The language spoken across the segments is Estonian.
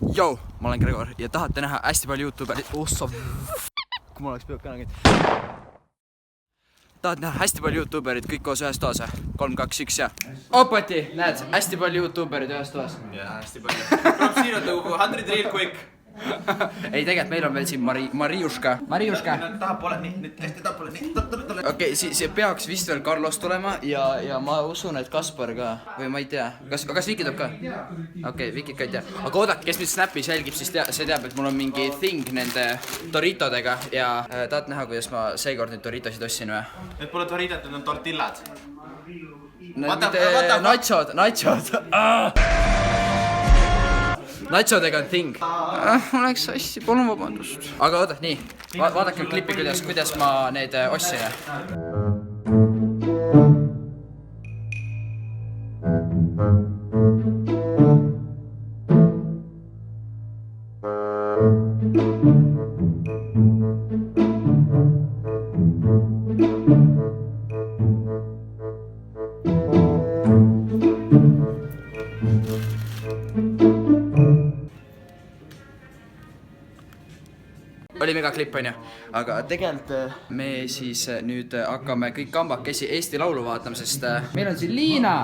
Jou, ma olen Gregor ja tahate näha hästi palju YouTube'erit. Ossa kui mul oleks peab ka nägid. Tahad näha hästi palju YouTube'erit kõik koos ühes toas? 3, 2, 1 ja... Opati, näed, hästi palju YouTube'erit ühes toas. Jaa, hästi palju. Tuleb siin on 100 real quick. Ei, tegelikult meil on veel siin Mariuška. Mariuška. Tahapoole, nii, hästi tahapoole, nii. Okei, siis peaks vist veel Carlos tulema ja ma usun, et Kaspar ka. Või ma ei tea. Kas Viki tuleb ka? Okei, Vikit ka ei tea. Aga oodake, kes mind Snapis jälgib, siis see teab, et mul on mingi thing nende Doritodega. Ja tahad näha, kuidas ma seekord nüüd Doritosid ostsin või? Need pole Doritot, need on tortillad. Nachod. Nachodega on thing. Mul läks sassi, palun vabandust. Aga oota, nii. Vaadake klippi, kuidas ma need ostsin. Oli mega klipp, on ju. Aga tegelikult me siis nüüd hakkame kõik kambakesi Eesti laulu vaatama, sest meil on siin Liina.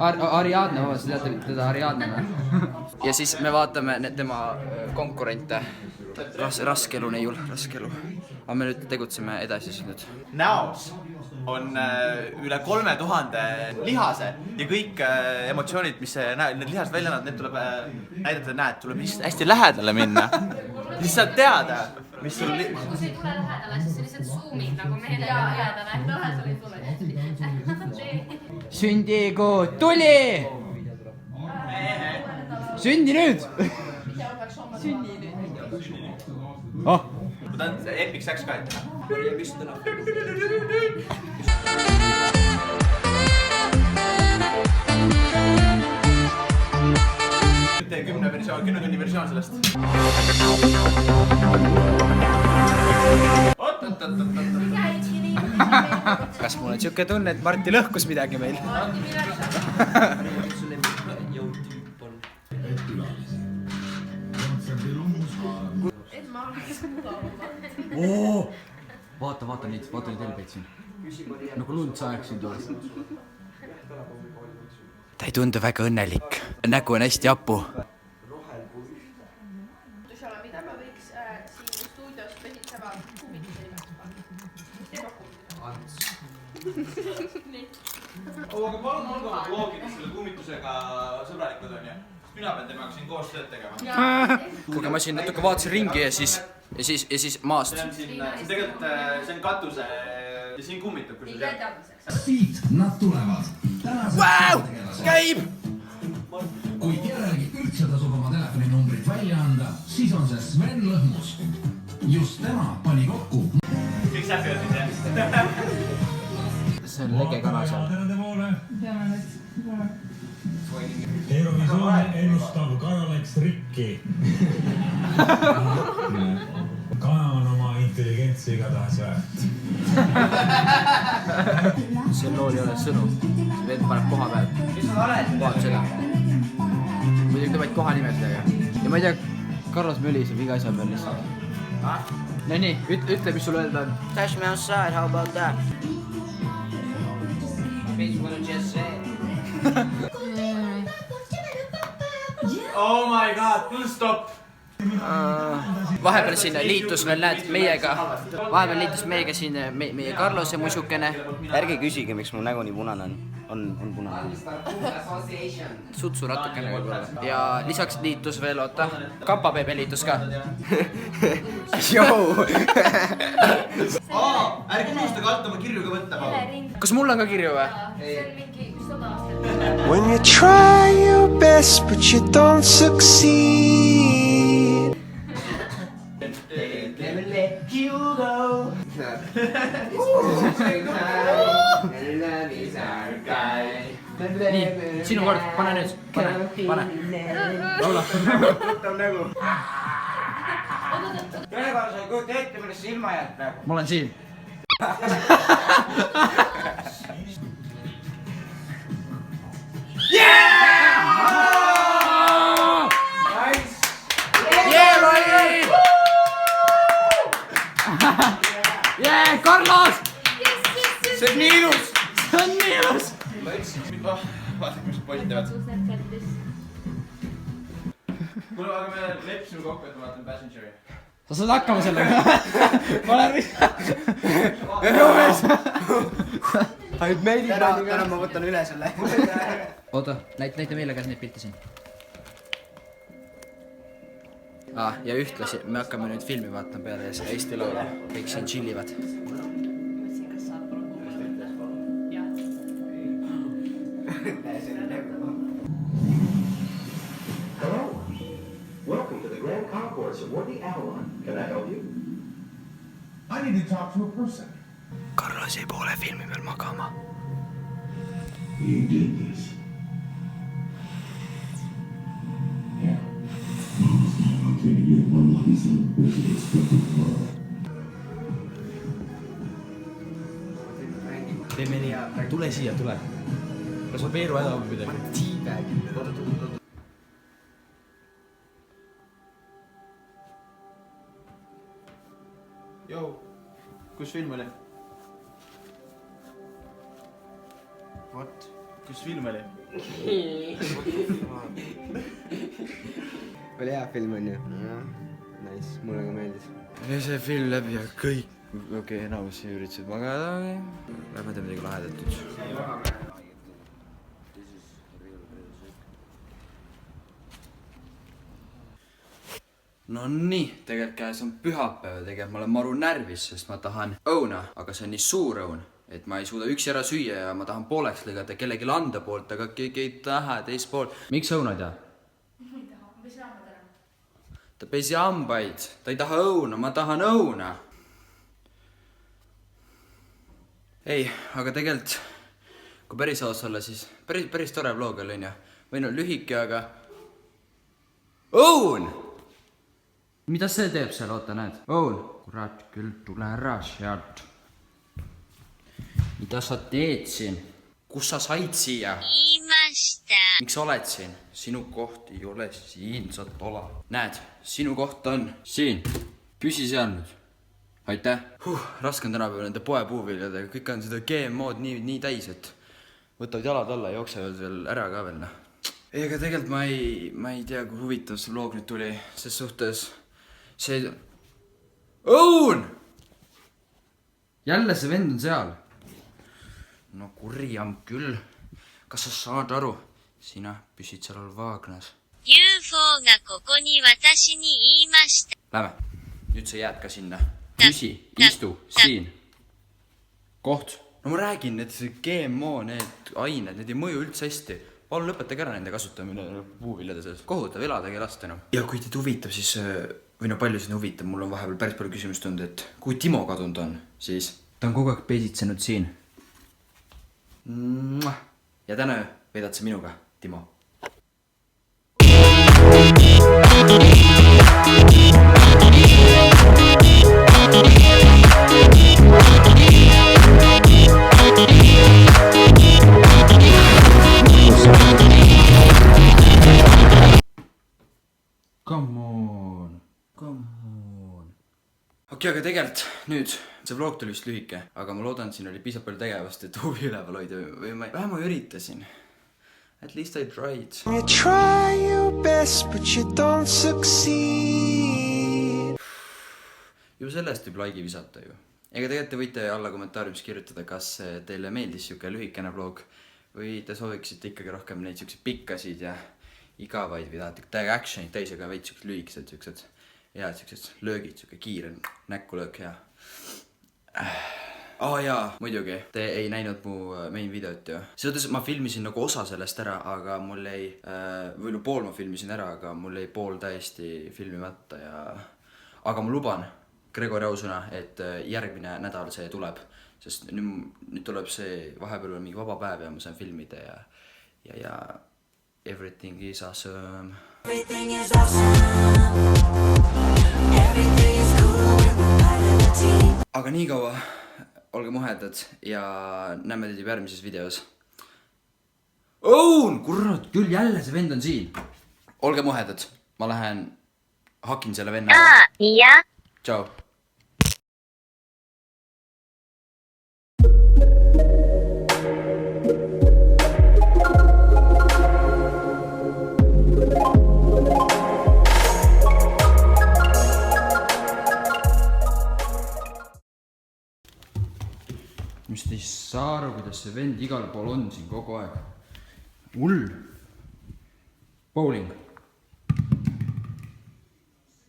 Ariadne, vabast, teate teda Ariadne või? Ja siis me vaatame tema konkurente. Raske elu, neiul, raske elu. Aga me nüüd tegutseme edasi siis nüüd. Näos on üle 3000 lihase ja kõik emotsioonid, mis need lihased välja annavad, need tuleb näidata, näed, tuleb hästi lähedale minna. Siis saad teada, mis sul... Kui see ei tule lähedale, siis see lihtsalt zoomid nagu meile lähedale. Lõhe sul ei tule. Sündigu tuli! Sündi nüüd! Sündi nüüd. Oh! Ma tahan Epic Sax ka ette. Tee 10 tunni versioon sellest. Kas mul on siuke tunne, et Marti lõhkus midagi meil? Vaata neid helbeid siin. Nagu lund saeks siin tuoles. Ta ei tundu väga õnnelik. Nägu on hästi hapu. Mida ma võiks siin stuudios pesitseva kuumituse nimeks Aga palun olgu loogiliselt selle kuumitusega sõbralikud on ju. Mina pean temaga siin koos tööd tegema. Kuulge, ma siin natuke vaatasin ringi ja siis maast. Tegelikult see on katuse ja siin kummitab, kui sa tead. Siit nad tulevad. Vau! Käib! Kui kellelegi üldse tasub oma telefoninumbrit välja anda, siis on see Sven Lõhmus. Just tema pani kokku. Kõik säpivad siis jah? See on lege kana seal. Eurovisiooni ennustav kana läks rikki. Kana on oma intelligentsi igatahes väärt. See lool ei ole sõnu. Vend paneb koha peal. Mis sa oled? Vaat seda. Muidugi ta vaid koha nimedega. Ja ma ei tea, Carlos möliseb iga asja peal lihtsalt. No nii, ütle, mis sul öelda on. Touch me outside, how about that? Bitch, what I just said. Oh my god, full stop! Vahepeal siin liitus veel, näed, meiega. Vahepeal liitus meiega siin meie Carlos ja muisukene. Ärge küsige, miks mu nägu nii punane on. On punane. Sutsu natukene võib-olla. Ja lisaks liitus veel, oota, Kapapeebe liitus ka. Jou! Ärge unustage alt oma kirju ka võtta, palun. Kas mul on ka kirju või? See on mingi 100 aastat. When you try your best but you don't succeed. Never let you go. Nii, sinu kord, pane nüüd, pane. Laula. Võtab nägu. Gregor, sa ei kujuta ette, millest sa ilma jääd praegu. Ma olen siin. see on nii ilus! see on nii ilus! Vaata, kus poisid teevad. Kuule, aga me leppisime kokku, et ma vaatan Passengeri. sa saad hakkama sellega. ma olen täna ma võtan üle selle. oota, näita meile ka neid pilte siin. Ja ühtlasi me hakkame nüüd filmi vaatama peale seda Eesti Laulu. Kõik siin chillivad. Hello. Welcome to the Grand Concourse aboard the Avalon. Can I help you? I need to talk to a person. Carlos jäi poole filmi peal magama. You did this. Yeah. Okay, you have one lucky son. Teeme nii. Tule siia, tule. Kas ma Peeru häda või midagi? Teabag. Jou, kus film oli? What? Kus film oli? Oli hea film on ju? Nice, mulle ka meeldis. Ja see film läbi ja kõik. Okei, enamus üritasid magada. Lähme teeme midagi lahedatud. No nii, tegelikult käes on pühapäev ja tegelikult ma olen maru närvis, sest ma tahan õuna, aga see on nii suur õun, et ma ei suuda üksi ära süüa ja ma tahan pooleks lõigata kellelegi anda poolt, aga keegi ei taha teist poolt. Miks õuna ei taha? Ma ei taha, ma pesi hambad ära. Ta pesi hambaid, ta ei taha õuna, ma tahan õuna. Ei, aga tegelikult, kui päris aus olla, siis päris tore vlog oli, on ju. Või no lühike, aga... Õun! Mida see teeb seal, oota, näed? Õun! Kurat, küll tule ära sealt. Mida sa teed siin? Kus sa said siia? Miks sa oled siin? Sinu koht ei ole siin, sa tola. Näed, sinu koht on siin. Püsi seal nüüd. Aitäh. Raske on tänapäeval nende poepuuviljadega. Kõik on seda GMO-d nii täis, et võtavad jalad alla ja jooksevad veel ära ka veel. Ega tegelikult ma ei tea, kui huvitav see vlog nüüd tuli. Ses suhtes see... Õun! Jälle see vend on seal. No kurjam küll. Kas sa saad aru? Sina püsid seal all vaagnas. Lähme. Nüüd sa jääd ka sinna. Püsi, istu, siin. Koht. No ma räägin, et see GMO, need ained, need ei mõju üldse hästi. Palun lõpetage ära nende kasutamine puuviljade selles. Kohutav, eladagi last enam. Ja kui teid huvitab, siis... Või no palju siin huvitab, mul on vahepeal päris palju küsimust tulnud, et kui Timo kadunud on, siis... Ta on kogu aeg pesitsenud siin. Ja täna veedad sa minuga, Timo. Come on. Okei, aga tegelikult nüüd see vlog tuli vist lühike, aga ma loodan, siin oli piisavalt palju tegevust, et huvi üleval hoida või vähem ma üritasin. At least I tried. You try your best, but you don't succeed. Ju sellest võib laigi visata ju. Ega tegelikult te võite alla kommentaariumis kirjutada, kas teile meeldis siuke lühikene vlog või te sooviksite ikkagi rohkem neid siukseid pikkasid ja igavaid või tahate täiega actionid täis, aga veid siuksed lühikesed, siuksed head siuksed löögid, siuke kiire näkulöök ja... jaa, muidugi, te ei näinud mu main videot ju. Selles ma filmisin nagu osa sellest ära, aga mul ei... Või no pool ma filmisin ära, aga mul ei pool täiesti filmimata ja... Aga ma luban Gregori ausõna, et järgmine nädal see tuleb. Sest nüüd tuleb see vahepeal mingi vaba päev ja ma saan filmida ja... Everything is awesome. Everything is awesome. Everything is cool. Aga nii kaua, olge muhedad ja näeme teid juba järgmises videos. Õun! Kurat, küll jälle see vend on siin. Olge muhedad, ma lähen hakin selle venna ära. Tšau. saa aru, kuidas see vend igal pool on siin kogu aeg. Hull. Bowling.